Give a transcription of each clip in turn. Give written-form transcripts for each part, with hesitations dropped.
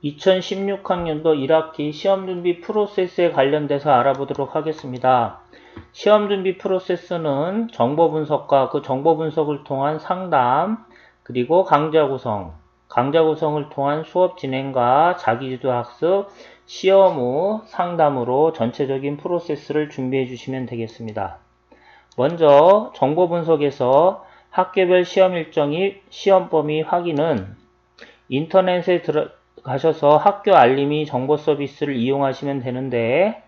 2016학년도 1학기 시험준비 프로세스에 관련돼서 알아보도록 하겠습니다. 시험준비 프로세스는 정보 분석과 그 정보 분석을 통한 상담, 그리고 강좌 구성을 통한 수업 진행과 자기주도 학습, 시험 후 상담으로 전체적인 프로세스를 준비해 주시면 되겠습니다. 먼저 정보 분석에서 학교별 시험 일정 및 시험 범위 확인은 인터넷에 가셔서 학교 알림이 정보 서비스를 이용하시면 되는데,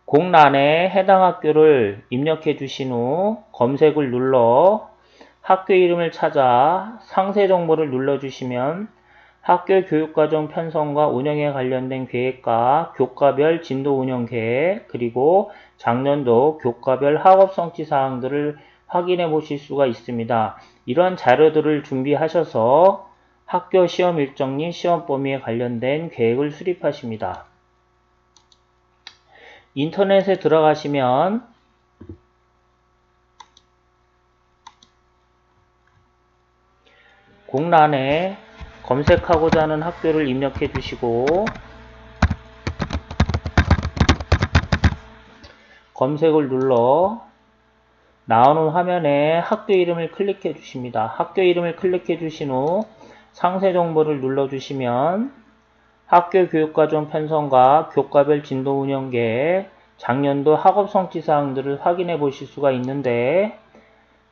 공란에 해당 학교를 입력해 주신 후 검색을 눌러 학교 이름을 찾아 상세 정보를 눌러주시면 학교 교육과정 편성과 운영에 관련된 계획과 교과별 진도 운영 계획, 그리고 작년도 교과별 학업 성취 사항들을 확인해 보실 수가 있습니다. 이런 자료들을 준비하셔서 학교 시험 일정 및 시험 범위에 관련된 계획을 수립하십니다. 인터넷에 들어가시면 공란에 검색하고자 하는 학교를 입력해 주시고 검색을 눌러 나오는 화면에 학교 이름을 클릭해 주십니다. 학교 이름을 클릭해 주신 후 상세 정보를 눌러주시면 학교 교육과정 편성과 교과별 진도 운영 계획, 작년도 학업 성취 사항들을 확인해 보실 수가 있는데,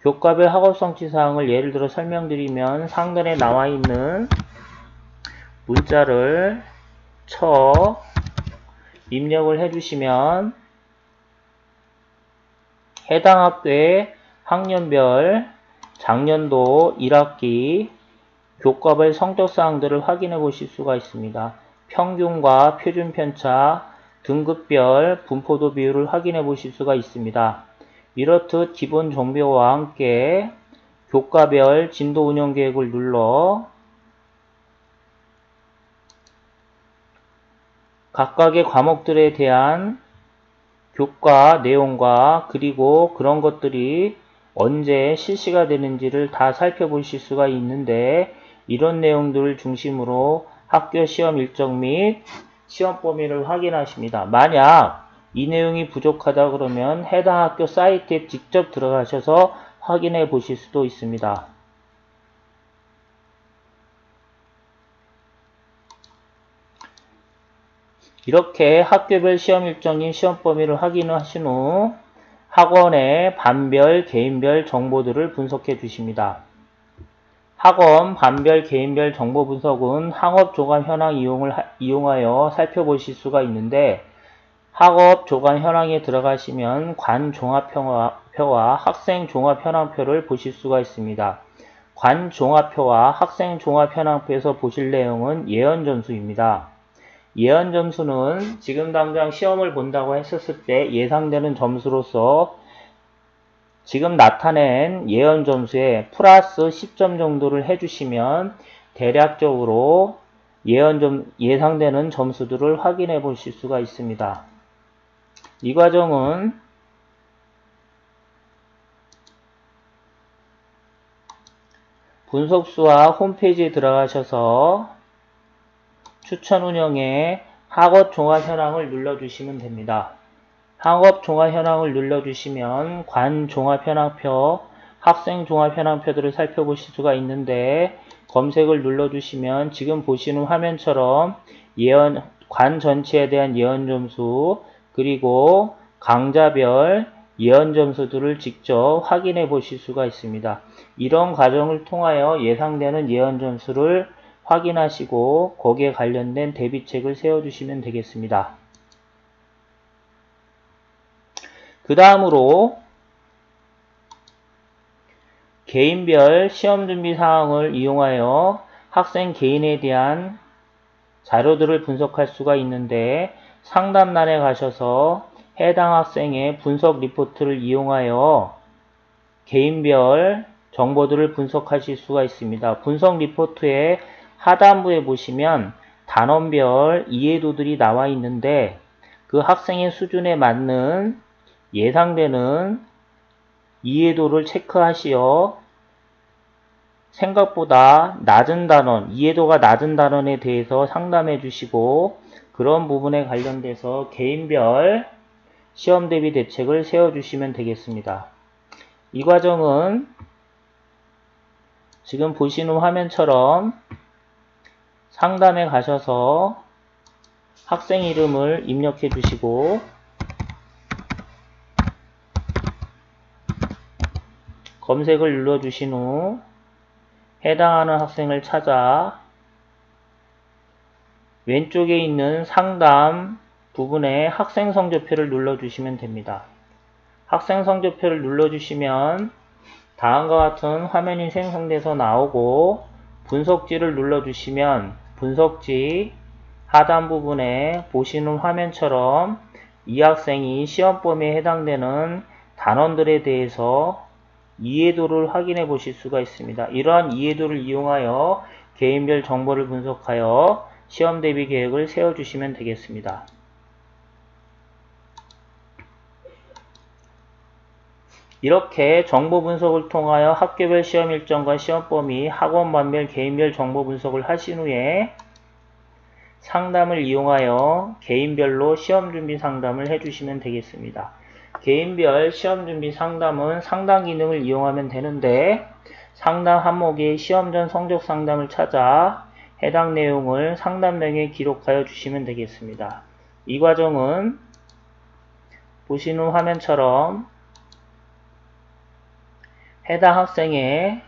교과별 학업 성취 사항을 예를 들어 설명드리면 상단에 나와 있는 문자를 쳐 입력을 해주시면 해당 학교의 학년별 작년도 1학기 교과별 성적사항들을 확인해 보실 수가 있습니다. 평균과 표준 편차, 등급별 분포도 비율을 확인해 보실 수가 있습니다. 이렇듯 기본 정보와 함께 교과별 진도 운영 계획을 눌러 각각의 과목들에 대한 교과 내용과 그리고 그런 것들이 언제 실시가 되는지를 다 살펴보실 수가 있는데, 이런 내용들을 중심으로 학교 시험 일정 및 시험 범위를 확인하십니다. 만약 이 내용이 부족하다 그러면 해당 학교 사이트에 직접 들어가셔서 확인해 보실 수도 있습니다. 이렇게 학교별 시험 일정인 시험 범위를 확인하신 후 학원의 반별, 개인별 정보들을 분석해 주십니다. 학원 반별, 개인별 정보 분석은 학업 조간 현황 이용하여 살펴보실 수가 있는데, 학업 조간 현황에 들어가시면 관 종합표와 학생 종합 현황표를 보실 수가 있습니다. 관 종합표와 학생 종합 현황표에서 보실 내용은 예언 점수입니다. 예언 점수는 지금 당장 시험을 본다고 했었을 때 예상되는 점수로서 지금 나타낸 예언 점수에 플러스 10점 정도를 해주시면 대략적으로 예상되는 점수들을 확인해 보실 수가 있습니다. 이 과정은 분석수와 홈페이지에 들어가셔서 추천 운영에 학업 종합 현황을 눌러주시면 됩니다. 학업 종합 현황을 눌러주시면 관 종합 현황표, 학생 종합 현황표들을 살펴보실 수가 있는데, 검색을 눌러주시면 지금 보시는 화면처럼 관 전체에 대한 예언 점수, 그리고 강좌별 예언 점수들을 직접 확인해 보실 수가 있습니다. 이런 과정을 통하여 예상되는 예언 점수를 확인하시고 거기에 관련된 대비책을 세워주시면 되겠습니다. 그 다음으로 개인별 시험준비 사항을 이용하여 학생 개인에 대한 자료들을 분석할 수가 있는데, 상담란에 가셔서 해당 학생의 분석 리포트를 이용하여 개인별 정보들을 분석하실 수가 있습니다. 분석 리포트의 하단부에 보시면 단원별 이해도들이 나와 있는데, 그 학생의 수준에 맞는 예상되는 이해도를 체크하시어 생각보다 낮은 단원, 이해도가 낮은 단원에 대해서 상담해 주시고 그런 부분에 관련돼서 개인별 시험 대비 대책을 세워주시면 되겠습니다. 이 과정은 지금 보시는 화면처럼 상담에 가셔서 학생 이름을 입력해 주시고 검색을 눌러 주신 후 해당하는 학생을 찾아 왼쪽에 있는 상담 부분에 학생 성적표를 눌러주시면 됩니다. 학생 성적표를 눌러주시면 다음과 같은 화면이 생성돼서 나오고 분석지를 눌러주시면 분석지 하단 부분에 보시는 화면처럼 이 학생이 시험 범위에 해당되는 단원들에 대해서 이해도를 확인해 보실 수가 있습니다. 이러한 이해도를 이용하여 개인별 정보를 분석하여 시험 대비 계획을 세워주시면 되겠습니다. 이렇게 정보 분석을 통하여 학교별 시험 일정과 시험 범위, 학원반별, 개인별 정보 분석을 하신 후에 상담을 이용하여 개인별로 시험 준비 상담을 해주시면 되겠습니다. 개인별 시험 준비 상담은 상담 기능을 이용하면 되는데 상담 항목의 시험 전 성적 상담을 찾아 해당 내용을 상담명에 기록하여 주시면 되겠습니다. 이 과정은 보시는 화면처럼 해당 학생의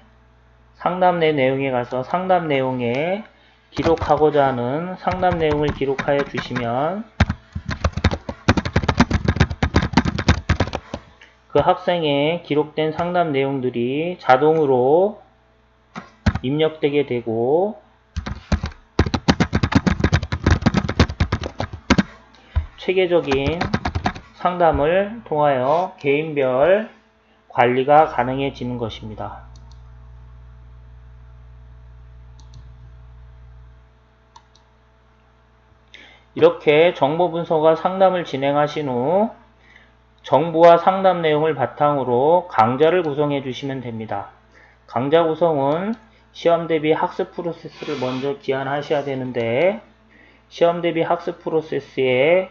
상담 내용에 가서 상담 내용에 기록하고자 하는 상담 내용을 기록하여 주시면 그 학생의 기록된 상담 내용들이 자동으로 입력되게 되고 체계적인 상담을 통하여 개인별 관리가 가능해지는 것입니다. 이렇게 정보 분석과 상담을 진행하신 후 정보와 상담 내용을 바탕으로 강좌를 구성해 주시면 됩니다. 강좌 구성은 시험 대비 학습 프로세스를 먼저 기한하셔야 되는데 시험 대비 학습 프로세스의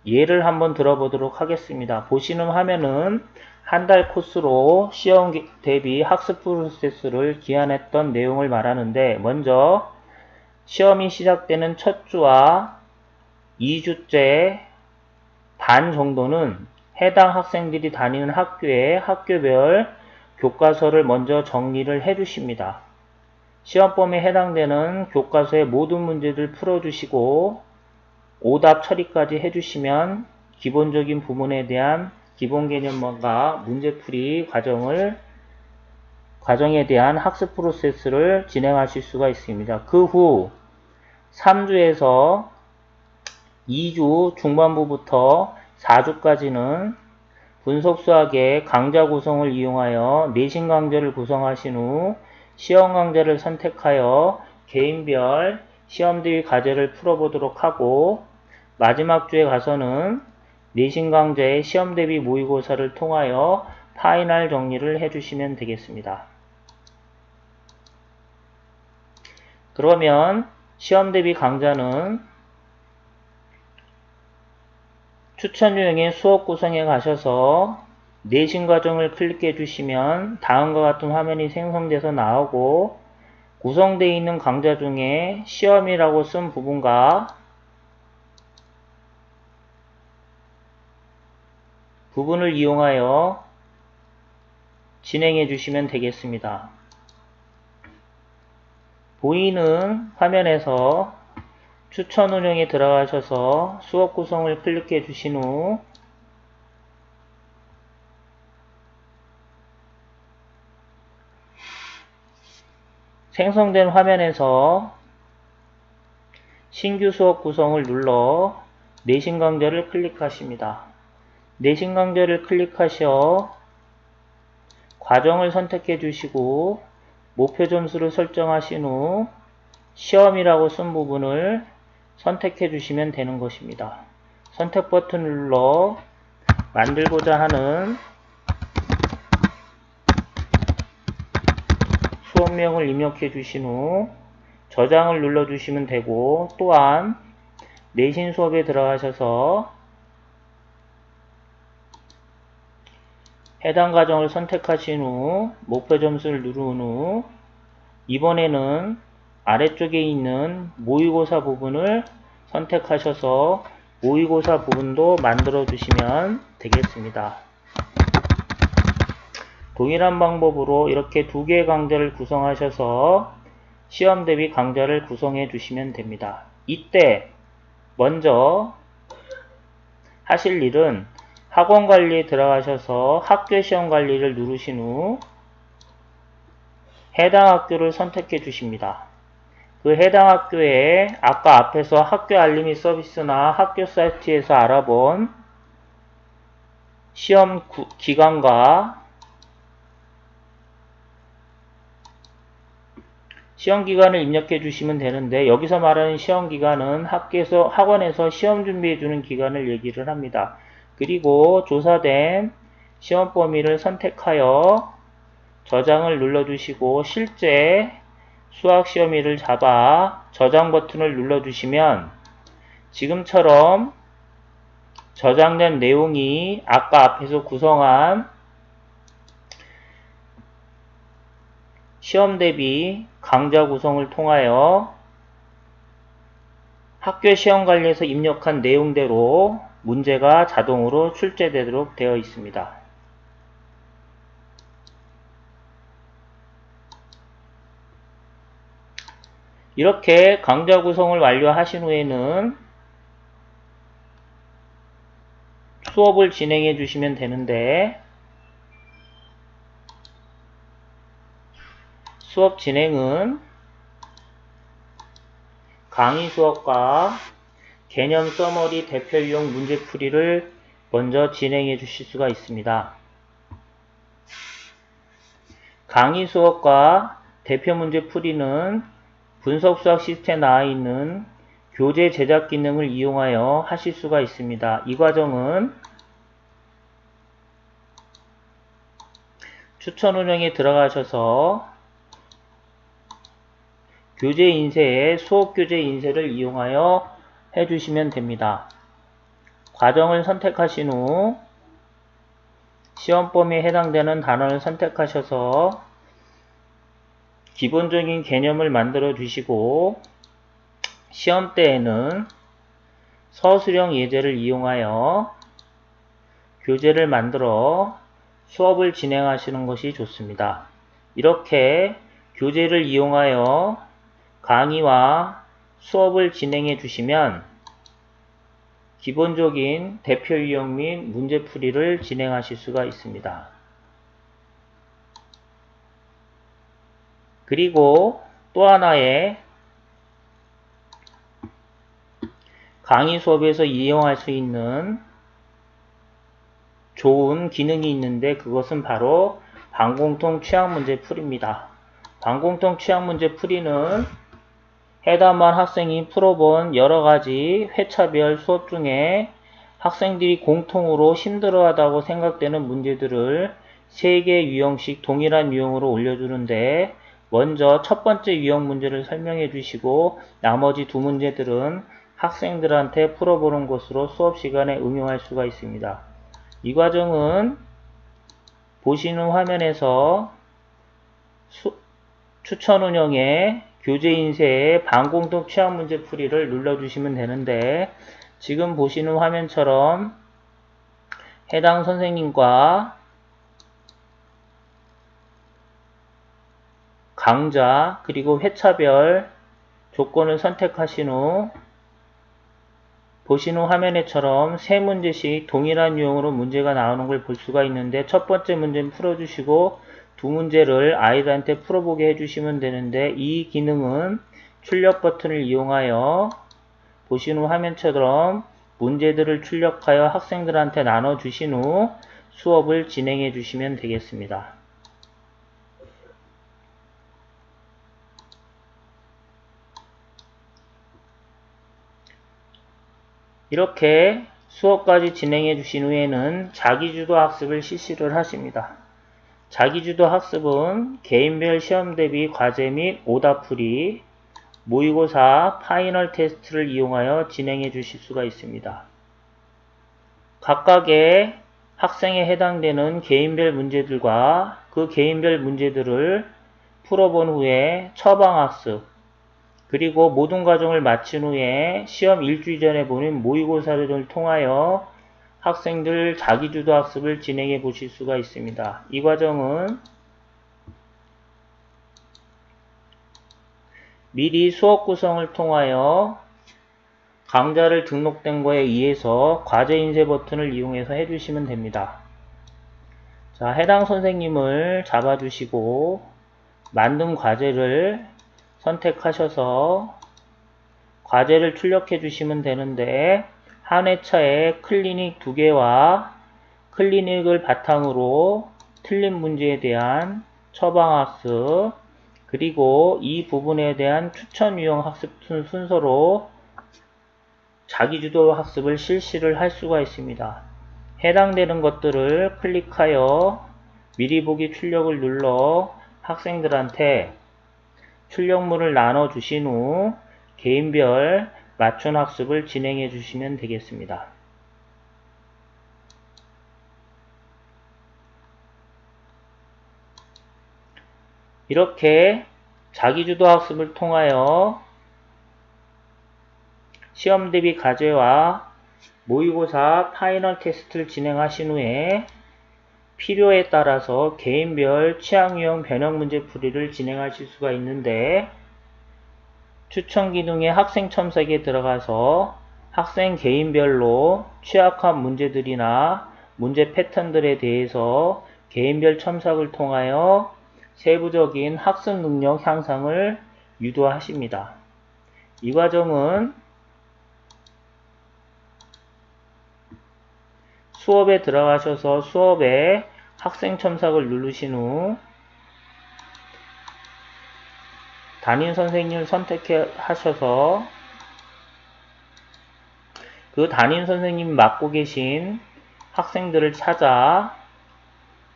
예를 한번 들어보도록 하겠습니다. 보시는 화면은 한 달 코스로 시험 대비 학습 프로세스를 기한했던 내용을 말하는데 먼저 시험이 시작되는 첫 주와 2주째 반 정도는 해당 학생들이 다니는 학교의 학교별 교과서를 먼저 정리를 해 주십니다. 시험 범위에 해당되는 교과서의 모든 문제들 풀어주시고 오답 처리까지 해주시면 기본적인 부분에 대한 기본 개념과 문제풀이 과정에 대한 학습 프로세스를 진행하실 수가 있습니다. 그 후 3주에서 2주 중반부부터 4주까지는 분석수학의 강좌 구성을 이용하여 내신 강좌를 구성하신 후 시험 강좌를 선택하여 개인별 시험 대비 과제를 풀어보도록 하고 마지막 주에 가서는 내신 강좌의 시험 대비 모의고사를 통하여 파이널 정리를 해주시면 되겠습니다. 그러면 시험 대비 강좌는 추천 유형의 수업 구성에 가셔서 내신 과정을 클릭해 주시면 다음과 같은 화면이 생성돼서 나오고 구성되어 있는 강좌 중에 시험이라고 쓴 부분과 부분을 이용하여 진행해 주시면 되겠습니다. 보이는 화면에서 추천 운영에 들어가셔서 수업 구성을 클릭해 주신 후 생성된 화면에서 신규 수업 구성을 눌러 내신 강좌를 클릭하십니다. 내신 강좌를 클릭하셔 과정을 선택해 주시고 목표 점수를 설정하신 후 시험이라고 쓴 부분을 선택해 주시면 되는 것입니다. 선택 버튼을 눌러 만들고자 하는 수업명을 입력해 주신 후 저장을 눌러 주시면 되고, 또한 내신 수업에 들어가셔서 해당 과정을 선택하신 후 목표 점수를 누른 후 이번에는 아래쪽에 있는 모의고사 부분을 선택하셔서 모의고사 부분도 만들어 주시면 되겠습니다. 동일한 방법으로 이렇게 두 개의 강좌를 구성하셔서 시험 대비 강좌를 구성해 주시면 됩니다. 이때 먼저 하실 일은 학원 관리에 들어가셔서 학교 시험 관리를 누르신 후 해당 학교를 선택해 주십니다. 그 해당 학교에 아까 앞에서 학교 알림이 서비스나 학교 사이트에서 알아본 시험 기간과 시험 기간을 입력해 주시면 되는데, 여기서 말하는 시험 기간은 학원에서 시험 준비해 주는 기간을 얘기를 합니다. 그리고 조사된 시험 범위를 선택하여 저장을 눌러주시고 실제 수학시험일을 잡아 저장 버튼을 눌러주시면 지금처럼 저장된 내용이 아까 앞에서 구성한 시험 대비 강좌 구성을 통하여 학교 시험 관리에서 입력한 내용대로 문제가 자동으로 출제되도록 되어 있습니다. 이렇게 강좌 구성을 완료하신 후에는 수업을 진행해 주시면 되는데, 수업 진행은 강의 수업과 개념 서머리 대표 유형 문제풀이를 먼저 진행해 주실 수가 있습니다. 강의 수업과 대표 문제풀이는 분석수학 시스템에 나와 있는 교재 제작 기능을 이용하여 하실 수가 있습니다. 이 과정은 추천 운영에 들어가셔서 교재 인쇄에 수업 교재 인쇄를 이용하여 해주시면 됩니다. 과정을 선택하신 후 시험 범위에 해당되는 단어를 선택하셔서 기본적인 개념을 만들어 주시고, 시험 때에는 서술형 예제를 이용하여 교재를 만들어 수업을 진행하시는 것이 좋습니다. 이렇게 교재를 이용하여 강의와 수업을 진행해 주시면 기본적인 대표 유형 및 문제풀이를 진행하실 수가 있습니다. 그리고 또 하나의 강의 수업에서 이용할 수 있는 좋은 기능이 있는데, 그것은 바로 반공통 취약문제풀이입니다. 반공통 취약문제풀이는 해당반 학생이 풀어본 여러가지 회차별 수업 중에 학생들이 공통으로 힘들어하다고 생각되는 문제들을 3개 유형씩 동일한 유형으로 올려주는데, 먼저 첫 번째 유형 문제를 설명해 주시고 나머지 두 문제들은 학생들한테 풀어보는 것으로 수업 시간에 응용할 수가 있습니다. 이 과정은 보시는 화면에서 추천 운영의 교재 인쇄의 반공통 취약 문제 풀이를 눌러주시면 되는데, 지금 보시는 화면처럼 해당 선생님과 강좌 그리고 회차별 조건을 선택하신 후 보시는 화면에처럼 3문제씩 동일한 유형으로 문제가 나오는 걸 볼 수가 있는데, 첫 번째 문제는 풀어주시고 두 문제를 아이들한테 풀어보게 해주시면 되는데, 이 기능은 출력 버튼을 이용하여 보시는 화면처럼 문제들을 출력하여 학생들한테 나눠주신 후 수업을 진행해 주시면 되겠습니다. 이렇게 수업까지 진행해 주신 후에는 자기주도 학습을 실시를 하십니다. 자기주도 학습은 개인별 시험 대비 과제 및 오답풀이, 모의고사, 파이널 테스트를 이용하여 진행해 주실 수가 있습니다. 각각의 학생에 해당되는 개인별 문제들과 그 개인별 문제들을 풀어본 후에 처방학습, 그리고 모든 과정을 마친 후에 시험 일주일 전에 보는 모의고사를 통하여 학생들 자기주도 학습을 진행해 보실 수가 있습니다. 이 과정은 미리 수업 구성을 통하여 강좌를 등록된 거에 의해서 과제 인쇄 버튼을 이용해서 해주시면 됩니다. 자, 해당 선생님을 잡아주시고 만든 과제를 선택하셔서 과제를 출력해 주시면 되는데, 한 회차에 클리닉 2개와 클리닉을 바탕으로 틀린 문제에 대한 처방학습, 그리고 이 부분에 대한 추천 유형 학습 순서로 자기주도 학습을 실시를 할 수가 있습니다. 해당되는 것들을 클릭하여 미리 보기 출력을 눌러 학생들한테 출력물을 나눠 주신 후 개인별 맞춤 학습을 진행해 주시면 되겠습니다. 이렇게 자기주도 학습을 통하여 시험 대비 과제와 모의고사 파이널 테스트를 진행하신 후에 필요에 따라서 개인별 취향 유형 변형 문제 풀이를 진행하실 수가 있는데, 추천 기능의 학생 첨삭에 들어가서 학생 개인별로 취약한 문제들이나 문제 패턴들에 대해서 개인별 첨삭을 통하여 세부적인 학습 능력 향상을 유도하십니다. 이 과정은 수업에 들어가셔서 수업에 학생 첨삭을 누르신 후 담임 선생님을 선택하셔서 그 담임 선생님이 맡고 계신 학생들을 찾아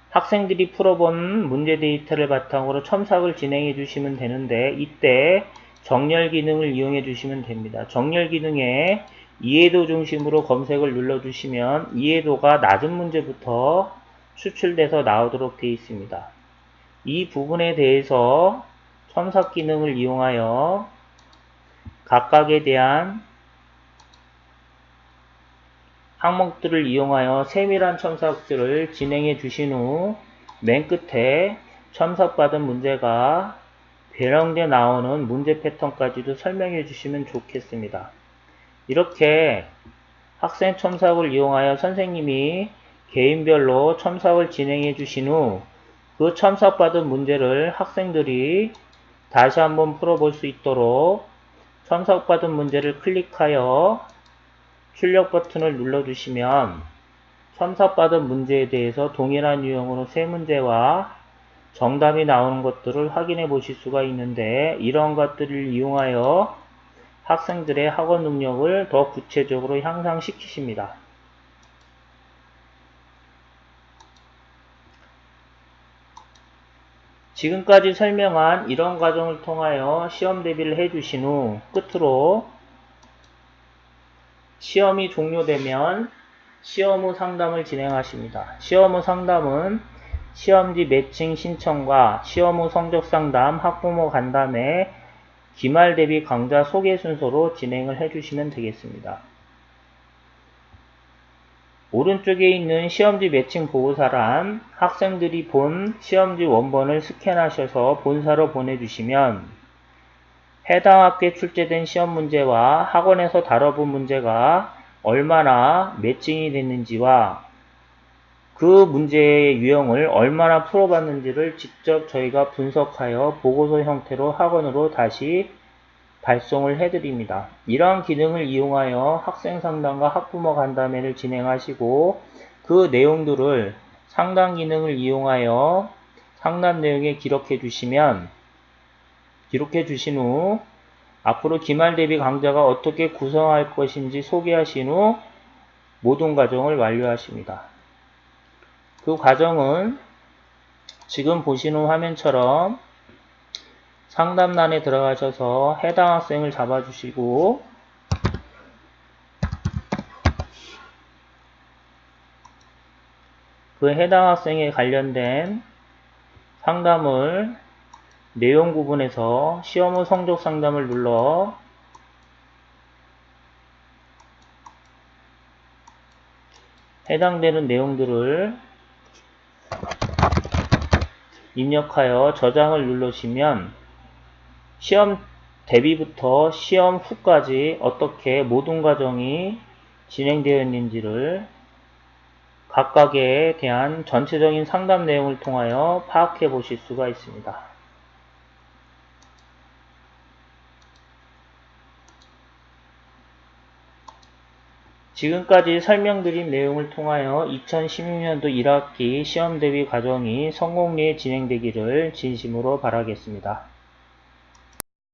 학생들이 풀어본 문제 데이터를 바탕으로 첨삭을 진행해 주시면 되는데, 이때 정렬 기능을 이용해 주시면 됩니다. 정렬 기능에 이해도 중심으로 검색을 눌러주시면 이해도가 낮은 문제부터 추출돼서 나오도록 되어 있습니다. 이 부분에 대해서 첨삭 기능을 이용하여 각각에 대한 항목들을 이용하여 세밀한 첨삭들을 진행해 주신 후 맨 끝에 첨삭받은 문제가 변형돼 나오는 문제 패턴까지도 설명해 주시면 좋겠습니다. 이렇게 학생 첨삭을 이용하여 선생님이 개인별로 첨삭을 진행해 주신 후 그 첨삭받은 문제를 학생들이 다시 한번 풀어볼 수 있도록 첨삭받은 문제를 클릭하여 출력 버튼을 눌러주시면 첨삭받은 문제에 대해서 동일한 유형으로 3문제와 정답이 나오는 것들을 확인해 보실 수가 있는데, 이런 것들을 이용하여 학생들의 학원 능력을 더 구체적으로 향상시키십니다. 지금까지 설명한 이런 과정을 통하여 시험 대비를 해주신 후 끝으로 시험이 종료되면 시험 후 상담을 진행하십니다. 시험 후 상담은 시험지 매칭 신청과 시험 후 성적 상담, 학부모 간담회, 기말 대비 강좌 소개 순서로 진행을 해주시면 되겠습니다. 오른쪽에 있는 시험지 매칭 보고서란 학생들이 본 시험지 원본을 스캔하셔서 본사로 보내주시면 해당 학교에 출제된 시험 문제와 학원에서 다뤄본 문제가 얼마나 매칭이 됐는지와 그 문제의 유형을 얼마나 풀어봤는지를 직접 저희가 분석하여 보고서 형태로 학원으로 다시 발송을 해드립니다. 이러한 기능을 이용하여 학생 상담과 학부모 간담회를 진행하시고 그 내용들을 상담 기능을 이용하여 상담 내용에 기록해 주신 후 앞으로 기말 대비 강좌가 어떻게 구성할 것인지 소개하신 후 모든 과정을 완료하십니다. 그 과정은 지금 보시는 화면처럼 상담란에 들어가셔서 해당 학생을 잡아주시고 그 해당 학생에 관련된 상담을 내용 부분에서 시험 후 성적 상담을 눌러 해당되는 내용들을 입력하여 저장을 누르시면 시험 대비부터 시험 후까지 어떻게 모든 과정이 진행되어 있는지를 각각에 대한 전체적인 상담 내용을 통하여 파악해 보실 수가 있습니다. 지금까지 설명드린 내용을 통하여 2016년도 1학기 시험 대비 과정이 성공리에 진행되기를 진심으로 바라겠습니다.